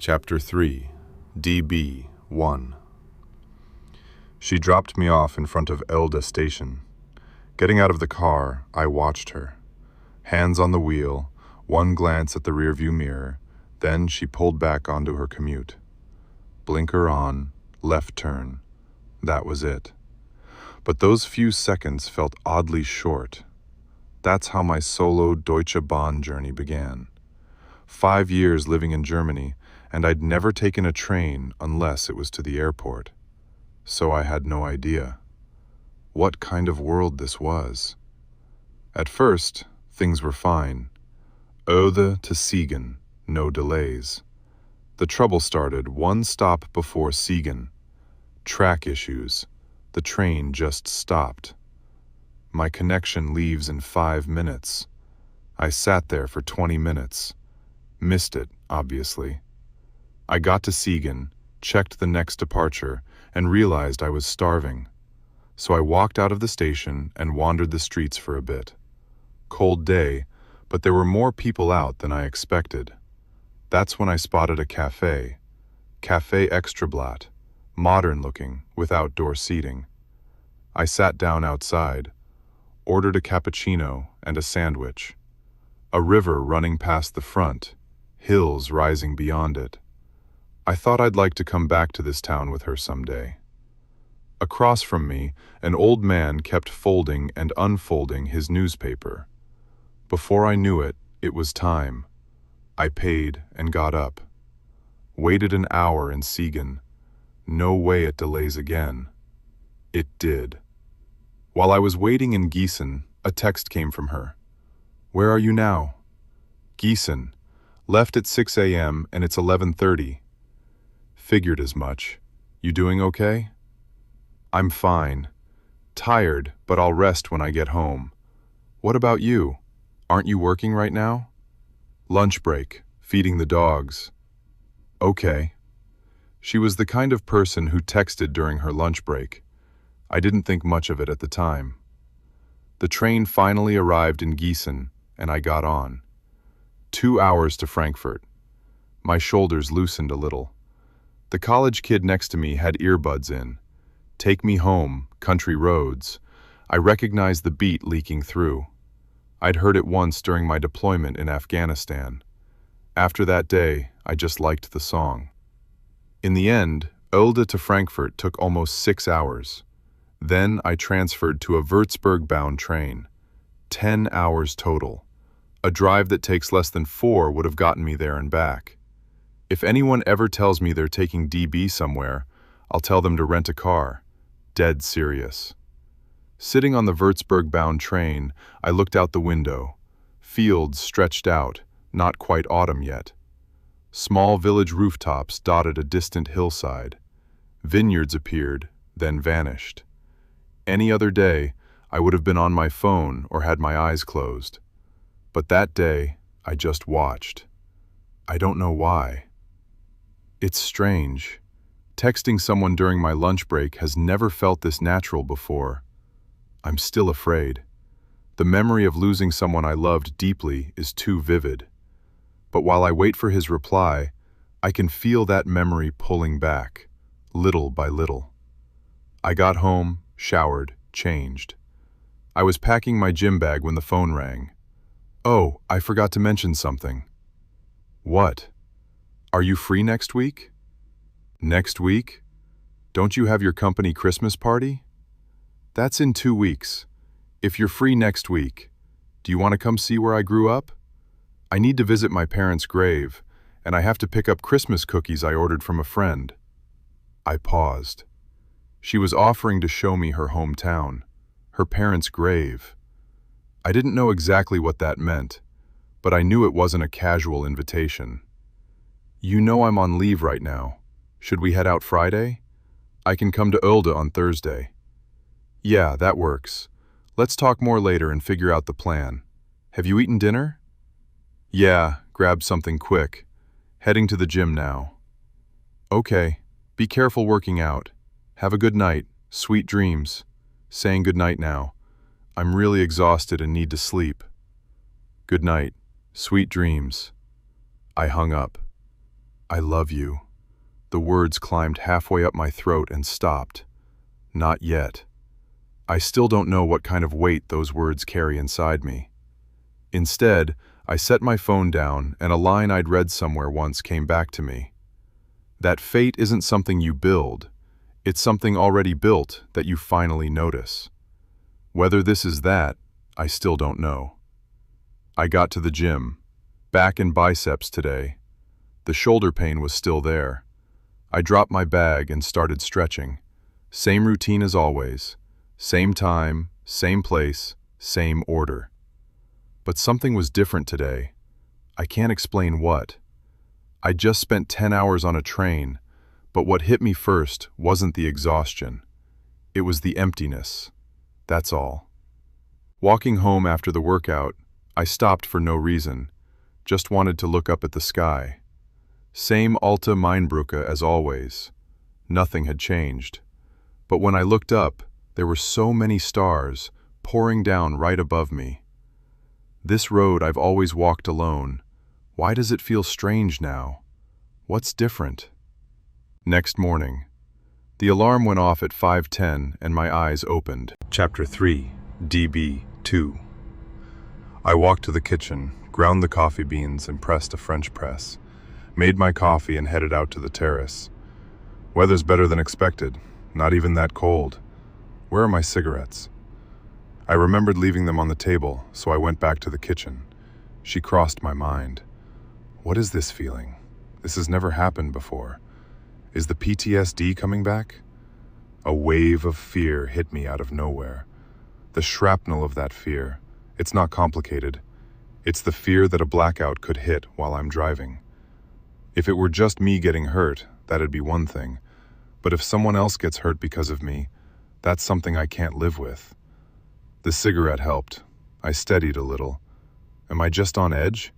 Chapter 3, DB 1. She dropped me off in front of Elda station. Getting out of the car, I watched her. Hands on the wheel, one glance at the rearview mirror, then she pulled back onto her commute. Blinker on, left turn. That was it. But those few seconds felt oddly short. That's how my solo Deutsche Bahn journey began. 5 years living in Germany, and I'd never taken a train unless it was to the airport. So I had no idea what kind of world this was. At first, things were fine. Ode to Siegen, no delays. The trouble started one stop before Siegen. Track issues. The train just stopped. My connection leaves in 5 minutes. I sat there for 20 minutes. Missed it, obviously. I got to Siegen, checked the next departure, and realized I was starving. So I walked out of the station and wandered the streets for a bit. Cold day, but there were more people out than I expected. That's when I spotted a cafe. Café Extrablatt, modern looking, with outdoor seating. I sat down outside, ordered a cappuccino and a sandwich. A river running past the front, hills rising beyond it. I thought I'd like to come back to this town with her someday. Across from me, an old man kept folding and unfolding his newspaper. Before I knew it, it was time. I paid and got up. Waited an hour in Siegen. No way it delays again. It did. While I was waiting in Gießen, a text came from her. "Where are you now?" "Gießen. Left at 6 a.m. and it's 11:30. Figured as much. You doing okay? I'm fine. Tired, but I'll rest when I get home. What about you? Aren't you working right now? Lunch break, feeding the dogs. Okay. She was the kind of person who texted during her lunch break. I didn't think much of it at the time. The train finally arrived in Gießen, and I got on. 2 hours to Frankfurt. My shoulders loosened a little. The college kid next to me had earbuds in. Take me home, country roads. I recognized the beat leaking through. I'd heard it once during my deployment in Afghanistan. After that day, I just liked the song. In the end, Ode to Frankfurt took almost 6 hours. Then I transferred to a Würzburg-bound train. 10 hours total. A drive that takes less than 4 would have gotten me there and back. If anyone ever tells me they're taking DB somewhere, I'll tell them to rent a car. Dead serious. Sitting on the Würzburg-bound train, I looked out the window. Fields stretched out, not quite autumn yet. Small village rooftops dotted a distant hillside. Vineyards appeared, then vanished. Any other day, I would have been on my phone or had my eyes closed. But that day, I just watched. I don't know why. It's strange. Texting someone during my lunch break has never felt this natural before. I'm still afraid. The memory of losing someone I loved deeply is too vivid. But while I wait for his reply, I can feel that memory pulling back, little by little. I got home, showered, changed. I was packing my gym bag when the phone rang. Oh, I forgot to mention something. What? Are you free next week? Next week? Don't you have your company Christmas party? That's in 2 weeks. If you're free next week, do you want to come see where I grew up? I need to visit my parents' grave, and I have to pick up Christmas cookies I ordered from a friend. I paused. She was offering to show me her hometown, her parents' grave. I didn't know exactly what that meant, but I knew it wasn't a casual invitation. You know I'm on leave right now. Should we head out Friday? I can come to Ode on Thursday. Yeah, that works. Let's talk more later and figure out the plan. Have you eaten dinner? Yeah, grab something quick. Heading to the gym now. Okay, be careful working out. Have a good night, sweet dreams. Saying good night now. I'm really exhausted and need to sleep. Good night, sweet dreams. I hung up. I love you. The words climbed halfway up my throat and stopped. Not yet. I still don't know what kind of weight those words carry inside me. Instead, I set my phone down and a line I'd read somewhere once came back to me. That fate isn't something you build. It's something already built that you finally notice. Whether this is that, I still don't know. I got to the gym. Back and biceps today. The shoulder pain was still there. I dropped my bag and started stretching. Same routine as always. Same time, same place, same order. But something was different today. I can't explain what. I just spent 10 hours on a train, but what hit me first wasn't the exhaustion. It was the emptiness. That's all. Walking home after the workout, I stopped for no reason. Just wanted to look up at the sky. Same Alta Mainbrücke as always. Nothing had changed. But when I looked up, there were so many stars pouring down right above me. This road I've always walked alone. Why does it feel strange now? What's different? Next morning. The alarm went off at 5:10 and my eyes opened. Chapter 3, DB 2. I walked to the kitchen, ground the coffee beans and pressed a French press, made my coffee and headed out to the terrace. Weather's better than expected, not even that cold. Where are my cigarettes? I remembered leaving them on the table, so I went back to the kitchen. She crossed my mind. What is this feeling? This has never happened before. Is the PTSD coming back? A wave of fear hit me out of nowhere. The shrapnel of that fear. It's not complicated. It's the fear that a blackout could hit while I'm driving. If it were just me getting hurt, that'd be one thing. But if someone else gets hurt because of me, that's something I can't live with. The cigarette helped. I steadied a little. Am I just on edge?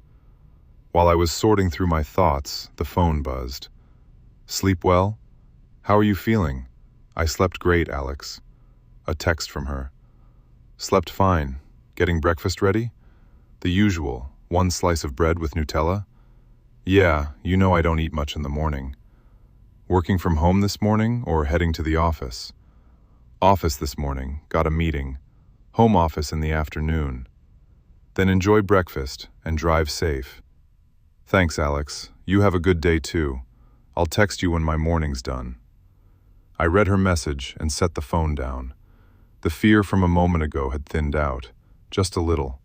While I was sorting through my thoughts, the phone buzzed. Sleep well? How are you feeling? I slept great, Alex. A text from her. Slept fine. Getting breakfast ready? The usual, 1 slice of bread with Nutella? Yeah, you know I don't eat much in the morning. Working from home this morning or heading to the office? Office this morning, got a meeting. Home office in the afternoon. Then enjoy breakfast and drive safe. Thanks, Alex. You have a good day too. I'll text you when my morning's done. I read her message and set the phone down. The fear from a moment ago had thinned out, just a little.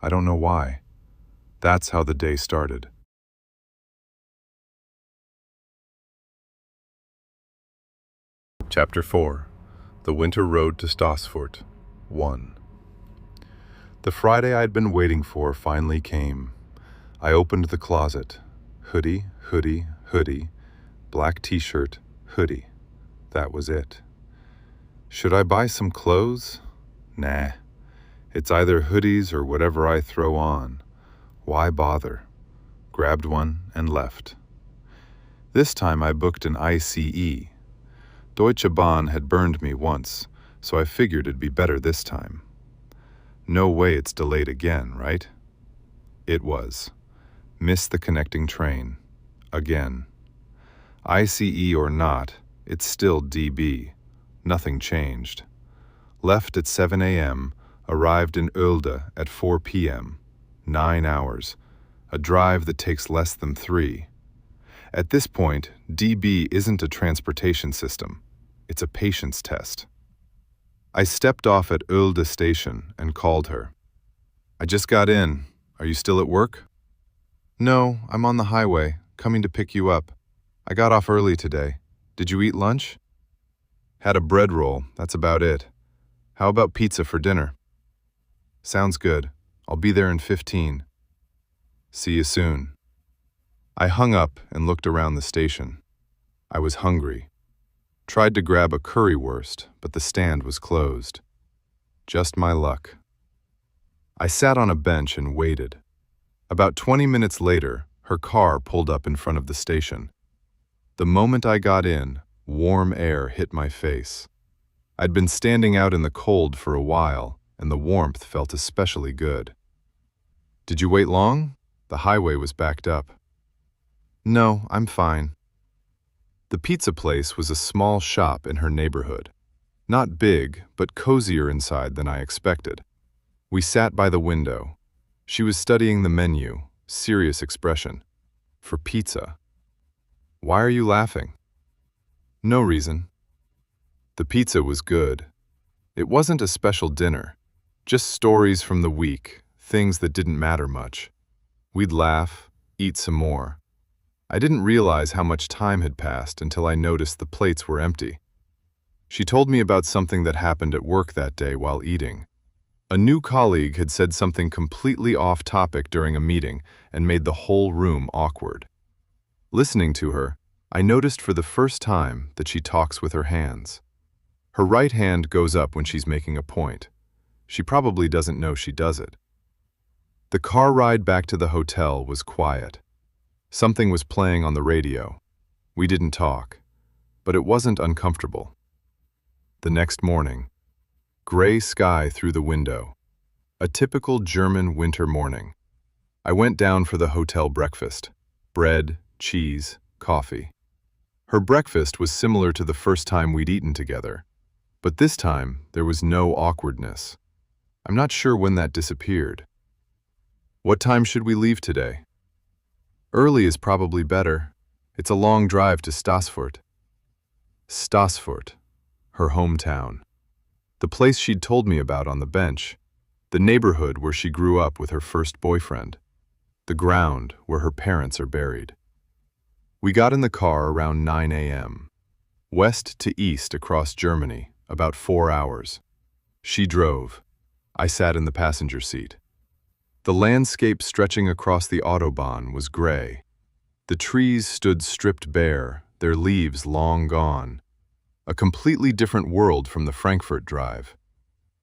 I don't know why. That's how the day started. Chapter 4. The Winter Road to Staßfurt. 1. The Friday I'd been waiting for finally came. I opened the closet. Hoodie, hoodie, hoodie. Black t-shirt, hoodie. That was it. Should I buy some clothes? Nah. It's either hoodies or whatever I throw on. Why bother? Grabbed one and left. This time I booked an ICE. Deutsche Bahn had burned me once, so I figured it'd be better this time. No way it's delayed again, right? It was. Missed the connecting train. Again. ICE or not, it's still DB. Nothing changed. Left at 7 a.m., arrived in Oelde at 4 p.m. 9 hours. A drive that takes less than 3. At this point, DB isn't a transportation system. It's a patience test. I stepped off at Oelde station and called her. I just got in. Are you still at work? No, I'm on the highway, coming to pick you up. I got off early today. Did you eat lunch? Had a bread roll, that's about it. How about pizza for dinner? Sounds good. I'll be there in 15. See you soon. I hung up and looked around the station. I was hungry. Tried to grab a currywurst, but the stand was closed. Just my luck. I sat on a bench and waited. About 20 minutes later, her car pulled up in front of the station. The moment I got in, warm air hit my face. I'd been standing out in the cold for a while, and the warmth felt especially good. Did you wait long? The highway was backed up. No, I'm fine. The pizza place was a small shop in her neighborhood. Not big, but cozier inside than I expected. We sat by the window. She was studying the menu, serious expression. For pizza. Why are you laughing? No reason. The pizza was good. It wasn't a special dinner. Just stories from the week, things that didn't matter much. We'd laugh, eat some more. I didn't realize how much time had passed until I noticed the plates were empty. She told me about something that happened at work that day while eating. A new colleague had said something completely off topic during a meeting and made the whole room awkward. Listening to her, I noticed for the first time that she talks with her hands. Her right hand goes up when she's making a point. She probably doesn't know she does it. The car ride back to the hotel was quiet. Something was playing on the radio. We didn't talk, but it wasn't uncomfortable. The next morning, gray sky through the window. A typical German winter morning. I went down for the hotel breakfast. Bread, cheese, coffee. Her breakfast was similar to the first time we'd eaten together, but this time there was no awkwardness. I'm not sure when that disappeared. What time should we leave today? Early is probably better. It's a long drive to Staßfurt. Staßfurt, her hometown. The place she'd told me about on the bench. The neighborhood where she grew up with her first boyfriend. The ground where her parents are buried. We got in the car around 9 a.m. West to east across Germany, about 4 hours. She drove. I sat in the passenger seat. The landscape stretching across the Autobahn was gray. The trees stood stripped bare, their leaves long gone. A completely different world from the Frankfurt drive.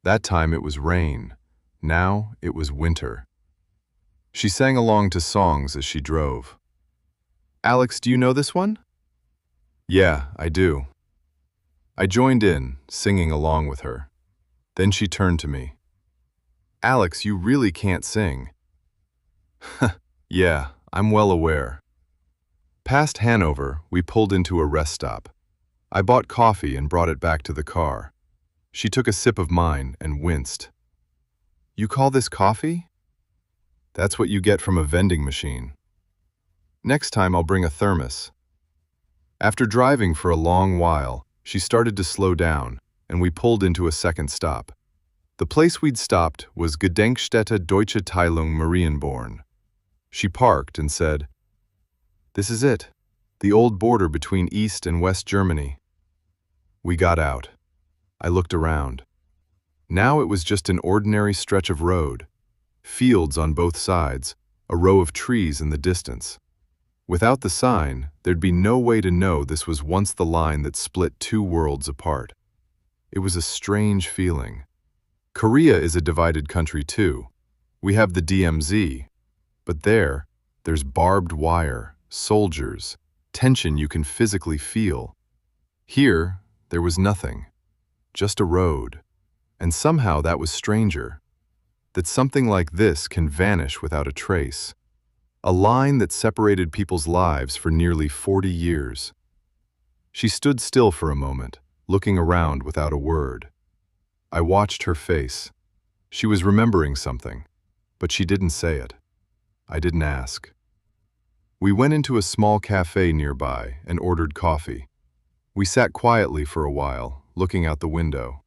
That time it was rain. Now it was winter. She sang along to songs as she drove. Alex, do you know this one? Yeah, I do. I joined in, singing along with her. Then she turned to me. Alex, you really can't sing. Yeah, I'm well aware. Past Hanover, we pulled into a rest stop. I bought coffee and brought it back to the car. She took a sip of mine and winced. You call this coffee? That's what you get from a vending machine. Next time I'll bring a thermos. After driving for a long while, she started to slow down, and we pulled into a second stop. The place we'd stopped was Gedenkstätte Deutsche Teilung Marienborn. She parked and said, "This is it, the old border between East and West Germany." We got out. I looked around. Now it was just an ordinary stretch of road. Fields on both sides, a row of trees in the distance. Without the sign, there'd be no way to know this was once the line that split two worlds apart. It was a strange feeling. Korea is a divided country too. We have the DMZ, but there's barbed wire, soldiers, tension you can physically feel. Here, there was nothing, just a road. And somehow that was stranger, that something like this can vanish without a trace. A line that separated people's lives for nearly 40 years. She stood still for a moment, looking around without a word. I watched her face. She was remembering something, but she didn't say it. I didn't ask. We went into a small cafe nearby and ordered coffee. We sat quietly for a while, looking out the window.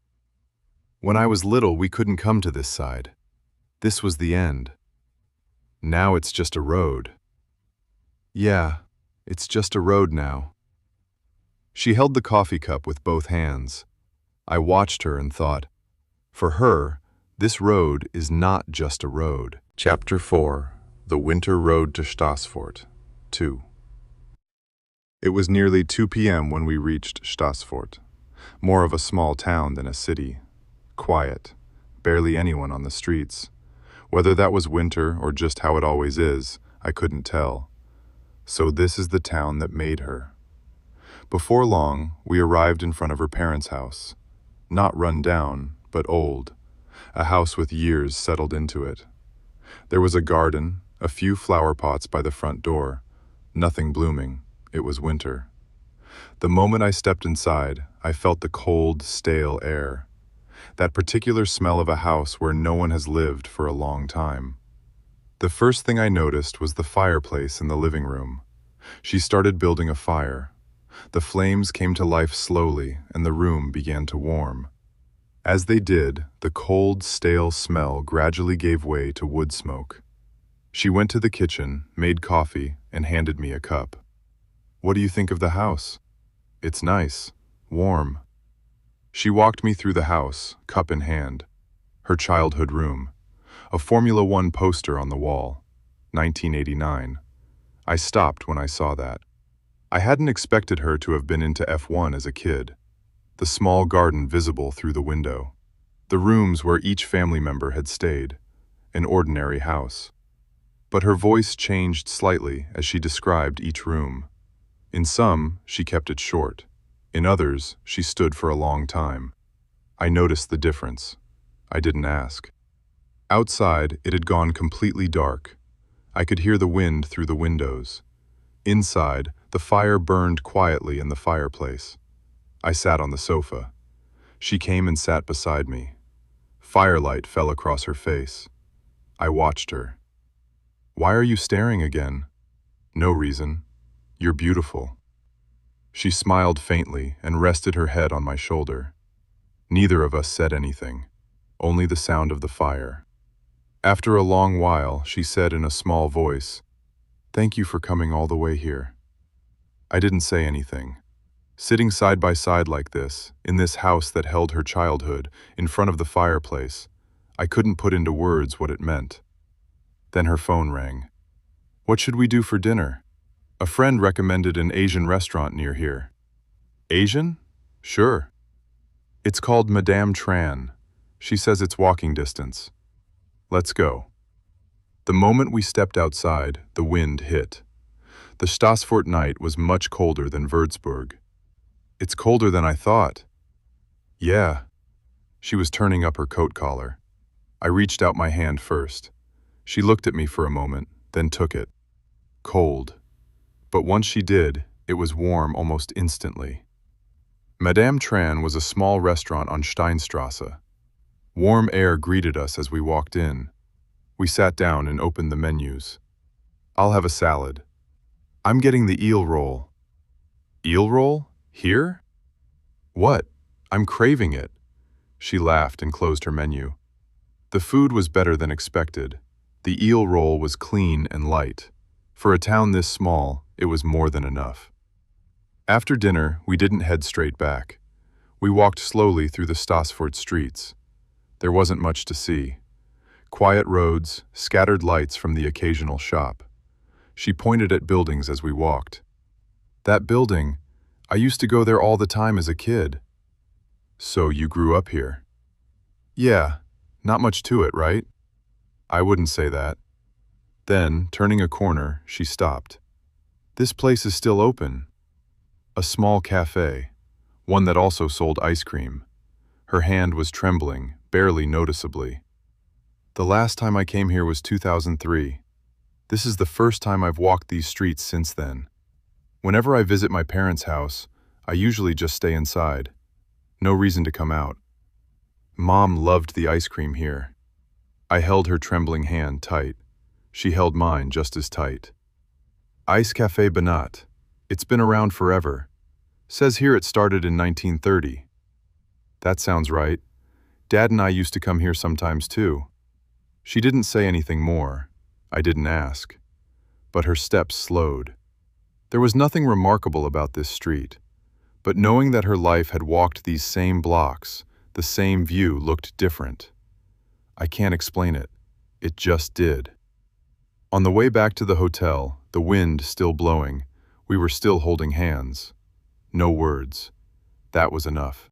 When I was little, we couldn't come to this side. This was the end. Now it's just a road. Yeah, it's just a road now. She held the coffee cup with both hands. I watched her and thought, for her, this road is not just a road. Chapter 4, The Winter Road to Staßfurt, 2. It was nearly 2 p.m. when we reached Staßfurt, more of a small town than a city. Quiet, barely anyone on the streets. Whether that was winter or just how it always is, I couldn't tell. So this is the town that made her. Before long, we arrived in front of her parents' house. Not run down, but old. A house with years settled into it. There was a garden, a few flower pots by the front door. Nothing blooming. It was winter. The moment I stepped inside, I felt the cold, stale air. That particular smell of a house where no one has lived for a long time. The first thing I noticed was the fireplace in the living room. She started building a fire. The flames came to life slowly, and the room began to warm. As they did, the cold, stale smell gradually gave way to wood smoke. She went to the kitchen, made coffee, and handed me a cup. "What do you think of the house?" "It's nice. Warm." She walked me through the house, cup in hand. Her childhood room. A Formula One poster on the wall. 1989. I stopped when I saw that. I hadn't expected her to have been into F1 as a kid. The small garden visible through the window. The rooms where each family member had stayed. An ordinary house. But her voice changed slightly as she described each room. In some, she kept it short. In others, she stood for a long time. I noticed the difference. I didn't ask. Outside, it had gone completely dark. I could hear the wind through the windows. Inside, the fire burned quietly in the fireplace. I sat on the sofa. She came and sat beside me. Firelight fell across her face. I watched her. "Why are you staring again?" "No reason. You're beautiful." She smiled faintly and rested her head on my shoulder. Neither of us said anything, only the sound of the fire. After a long while, she said in a small voice, "Thank you for coming all the way here." I didn't say anything. Sitting side by side like this, in this house that held her childhood, in front of the fireplace, I couldn't put into words what it meant. Then her phone rang. "What should we do for dinner?" "A friend recommended an Asian restaurant near here." "Asian? Sure." "It's called Madame Tran. She says it's walking distance." "Let's go." The moment we stepped outside, the wind hit. The Staßfurt night was much colder than Würzburg. "It's colder than I thought." "Yeah." She was turning up her coat collar. I reached out my hand first. She looked at me for a moment, then took it. Cold. But once she did, it was warm almost instantly. Madame Tran was a small restaurant on Steinstrasse. Warm air greeted us as we walked in. We sat down and opened the menus. "I'll have a salad." "I'm getting the eel roll." "Eel roll? Here?" "What? I'm craving it." She laughed and closed her menu. The food was better than expected. The eel roll was clean and light. For a town this small, it was more than enough. After dinner, we didn't head straight back. We walked slowly through the Staßfurt streets. There wasn't much to see. Quiet roads, scattered lights from the occasional shop. She pointed at buildings as we walked. "That building, I used to go there all the time as a kid." "So you grew up here?" "Yeah, not much to it, right?" "I wouldn't say that." Then, turning a corner, she stopped. "This place is still open." A small cafe, one that also sold ice cream. Her hand was trembling, barely noticeably. "The last time I came here was 2003. This is the first time I've walked these streets since then. Whenever I visit my parents' house, I usually just stay inside. No reason to come out." Mom loved the ice cream here. I held her trembling hand tight. She held mine just as tight. "Ice Café Banat. It's been around forever. Says here it started in 1930. "That sounds right. Dad and I used to come here sometimes too." She didn't say anything more. I didn't ask. But her steps slowed. There was nothing remarkable about this street. But knowing that her life had walked these same blocks, the same view looked different. I can't explain it. It just did. On the way back to the hotel, the wind still blowing, we were still holding hands. No words. That was enough.